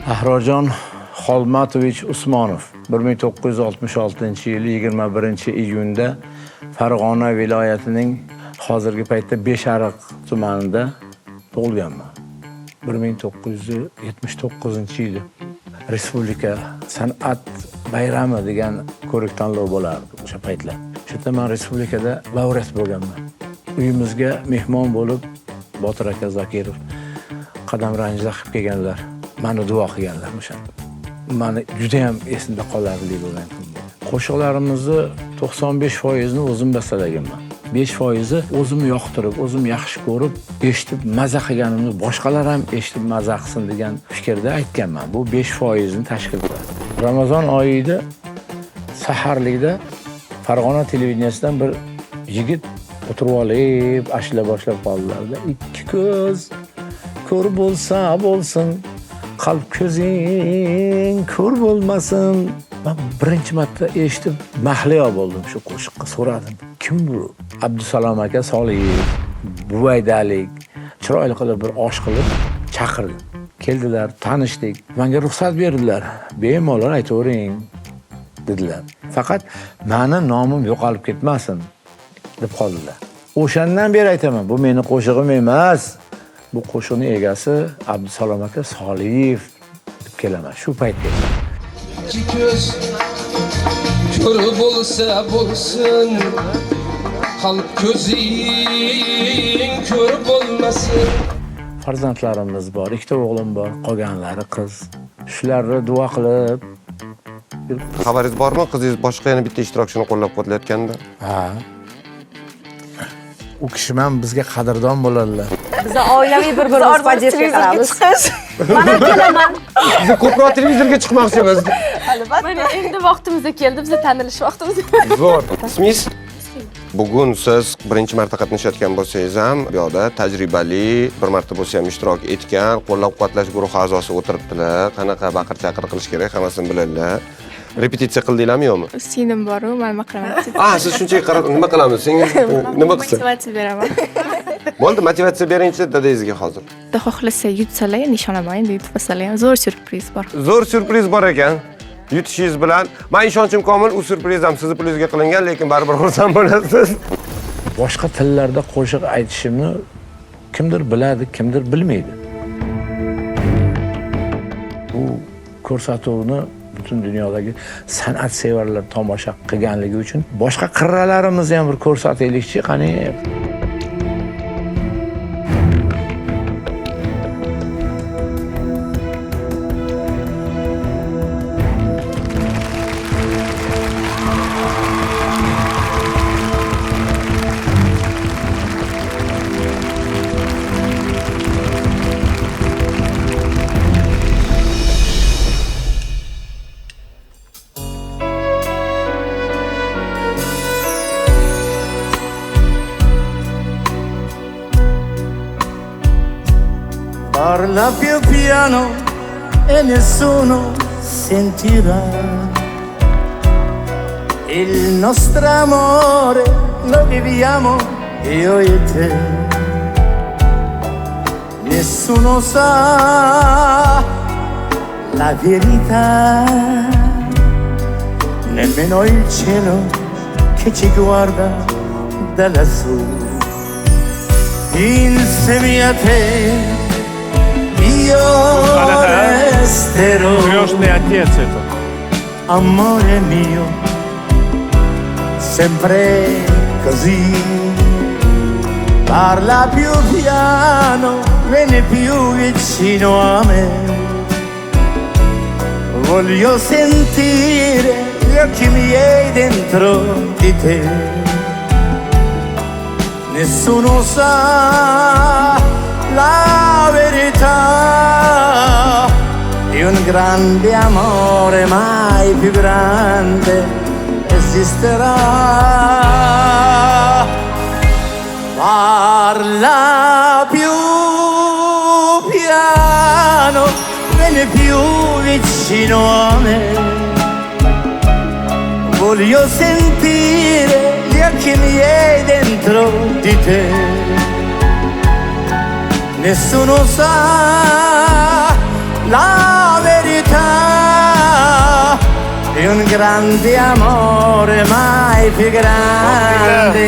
Ahrojon Xolmatovich Usmonov 1966-yili 21-iyunda Farg'ona viloyatining hozirgi paytda Beshariq tumanida tug'ilganman. 1979-yili Respublika san'at bayrami degan ko'rik tanlov bo'lardi o'sha paytlar. Shu yerda men respublikada laureat bo'lganman. Uyimizga mehmon bo'lib Botir aka Zakirov, Qadam Ranjida qilib kelganlar. Meni duo qilganlar o'shanda. Meni juda ham esimda qolarli bo'lgan kun. Qo'shiqlarimizni 95% o'zim bastalaganman. 5% o'zim yoqtirib, o'zim yaxshi ko'rib, eshitib maza qilganimni boshqalar ham eshitib maza qilsin degan fikrda aytganman. Bu 5% ni tashkil qiladi. Ramazon oyida saharlikda Farg'ona televideniyasidan bir yigit o'tirib olib, ashula boshlab qoldilar-da. Ikki ko'z ko'r bo'lsa bo'lsin, qalb ko'zing ko'r bo'lmasin. Men birinchi marta eshitib mahliyo bo'ldim shu qo'shiqqa. So'radim, kim bu? Abdusalom aka Soliyev, buvaydalik, chiroyli qilib bir osh qilib chaqirdi. Keldilar, tanishdik. Menga ruxsat berdilar. Bemalol aytavering dedilar. Faqat meni nomim yo'qolib ketmasin deb qoldilar. O'shandan beri aytaman, bu meni qo'shig'im emas. Bu qo'shiqning egasi Abdusalom aka Soliyev deb kelaman shu paytda. İki göz kör bo'lsa bo'lsin, qalb ko'zing kör bo'lmasin. Farzandlarimiz bor, ikkita o'g'lim bor, qolganlari qiz. Shularni duo qilib. Xabaringiz bormi? Qizingiz boshqa yana bitta ishtirokchini qo'llab-quvvatlayotganda? Ha. U kishi ham bizga qadrdon bo'ladilar. Biz oilaviy bir-birimizni podдержка qilamiz. Men kelaman. Biz ko'proq televizorga chiqmoqchimiz. Albatta. Endi vaqtimizda keldi, biz tanilish vaqtimiz. Zo'r. Ismingiz? Bugun siz birinchi marta qatnashayotgan bo'lsangiz ham, bu yoqda tajribali, bir marta bo'lsa ham ishtirok etgan, qo'llab-quvvatlash guruhi a'zosi o'tiribdilar. Qanaqa baqir-chaqir qilish kerak, hammasini biladilar. Repetitsiya qildinglarmi yo'qmi? Singlim bor-ku, men nima qilaman? Siz shunchaki qarab nima qilamiz? Senga nima qilsin? Motivatsiya beraman. Bo'ldi, motivatsiya beringchi dadangizga hozir. Xudo xohlasa yutsalar, nishonaman, endi yutmasalar ham zo'r syurpriz bor. Zo'r syurpriz bor ekan. Yutishingiz bilan men ishonchim komil, u syurpriz ham sizni pulingizga qilingan, lekin baribir xursand bo'lasiz. Boshqa tillarda qo'shiq aytishimni kimdir biladi, kimdir bilmaydi. Bu ko'rsatuvni butun dunyodagi san'at sevarlar tomosha qilganligi uchun boshqa qirralarimizni ham bir ko'rsataylikchi, qani. Parla più piano e nessuno sentirà. Il nostro amore lo viviamo io e te. Nessuno sa la verità, nemmeno il cielo che ci guarda da lassù. Insieme a te io resterò, amore mio, sempre così. Parla più piano, vieni più vicino a me. Voglio sentire gli occhi miei dentro di te. Nessuno sa la verità di un grande amore, mai più grande esisterà. Parla più piano, vieni più vicino a me. Voglio sentire gli occhi miei dentro di te. Nessuno sa la verità è un grande amore mai più grande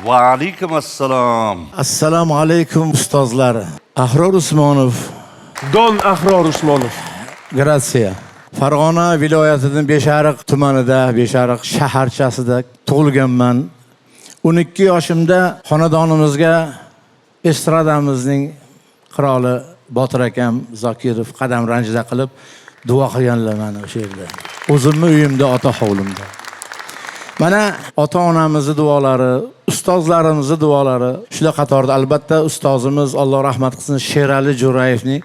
Va alaykum assalom. Assalomu alaykum ustozlar. Ahror Usmonov. Don Ahror Usmonov. Grazie. Farg'ona viloyatining Beshariq tumanida, Beshariq shaharchasida tug'ilganman. 12 yoshimda xonadonimizga estradamizning qiroli Botir akam Zokirov qadam ranjida qilib duo qilganlar mana o'sha yerda. O'zimni uyimda, ota hovlimda. Mana ota-onamizning duolari, ustozlarimizning duolari, shular qatorida albatta ustozimiz Alloh rahmat qilsin Sherali Jo'rayevning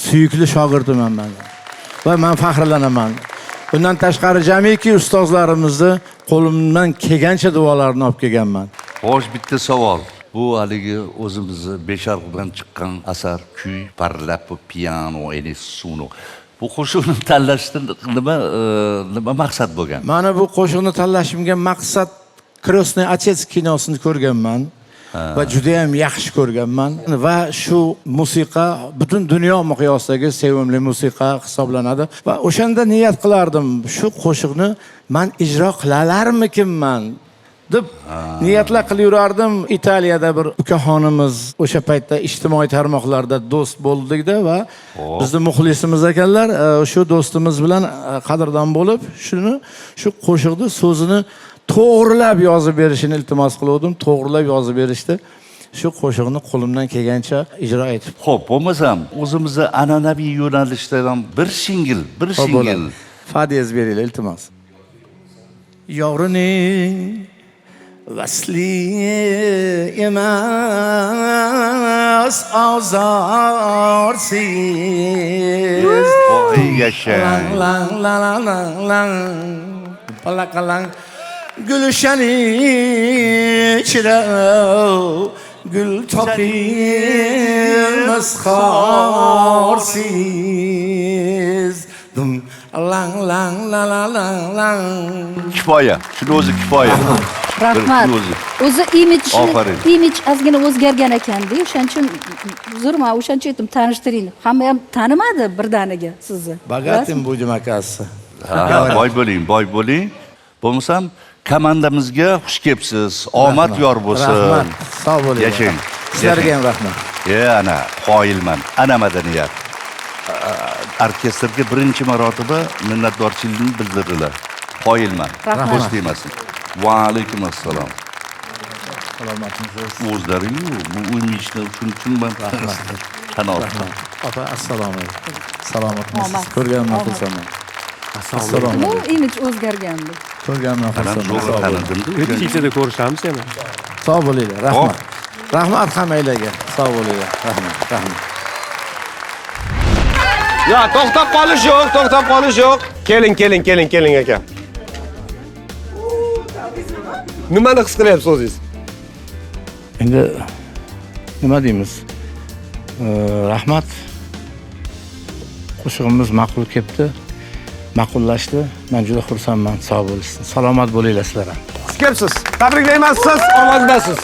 suyukli shogirdiman men. Va men faxrlanaman. Bundan tashqari jamiki ustozlarimizni qo'limdan kelgancha duolarini olib kelganman. Xo'sh, bitta savol. Bu haligi o'zimizni Besharqdan chiqqan asar, kuy, parlap, piano, enessuno. Bu qo'shiqni tanlashda nima maqsad bo'lgan? Mana bu qo'shiqni tanlashimga maqsad Krasnoy Otets kinosini ko'rganman va juda ham yaxshi ko'rganman va shu musiqa butun dunyo miqyosidagi sevimli musiqa hisoblanadi va o'shanda niyat qilardim, shu qo'shiqni men ijro qilalarmikinman deb niyatlar qilib yurardim. Italiyada bir ukaxonimiz o'sha paytda ijtimoiy tarmoqlarda do'st bo'ldik-da va bizning muxlisimiz ekanlar. Shu do'stimiz bilan qadrdon bo'lib, shu qo'shiqni so'zini to'g'rilab yozib berishini iltimos qildim. To'g'rilab yozib berishdi. Shu qo'shiqni qo'limdan kelgancha ijro etib. Xo'p, bo'lmasam o'zimizni an'anaviy yo'nalishdan bir singil. Fadiyaz beringlar iltimos. Yorini vasli emas azorsiz. Voy yasha. Lang lang lang lang palakalang gülşeni içre gül topilmez xorsiz. Lang lang lang lang lang. Kifoya. Shuni o'zi kifoya. Rahmat. O'zi imij ozgina o'zgargan ekanda, o'shaning uchun uzrman, o'shaning uchun aytdim tanishtiring. Hamma ham tanimadi birdaniga sizni. Bogatim bu akasi. Boy bo'ling. Bo'lmasam komandamizga xush kelibsiz. Omad yor bo'lsin. Rahmat. Sog' bo'ling. Yashang. Sizlarga ham rahmat. Ana, qoyilman. Ana madaniyat. Orkestrga birinchi marotaba minnatdorchilikni bildirdilar. Qoyilman. Rahmat demasin. Va alaykum assalom. Salomatmisiz? O'zlari-yu, bu imijni uchun men tan oldim. Opa, assalomu alaykum. Salomatmisiz? Ko'rganman xursandman. Assalomu Bu alaykum. imij o'zgargandi. Ko'rganman xursandman. Tanidimda. Kechada ko'rishamiz yana. Sog' bo'linglar. Rahmat. Rahmat hammanglarga. Sog' bo'linglar. Rahmat. Ya, to'xtab qolish yo'q. Keling aka. Nimani his qilyapsiz o'zingiz? Endi nima deymiz? Rahmat. Qo'shig'imiz ma'qul kelibdi. Ma'qullashdi. Men juda xursandman. Sog' bo'lishsin. Salomat bo'linglar sizlar ham. Xush kelibsiz. Tabriklayman siz, omadidasiz.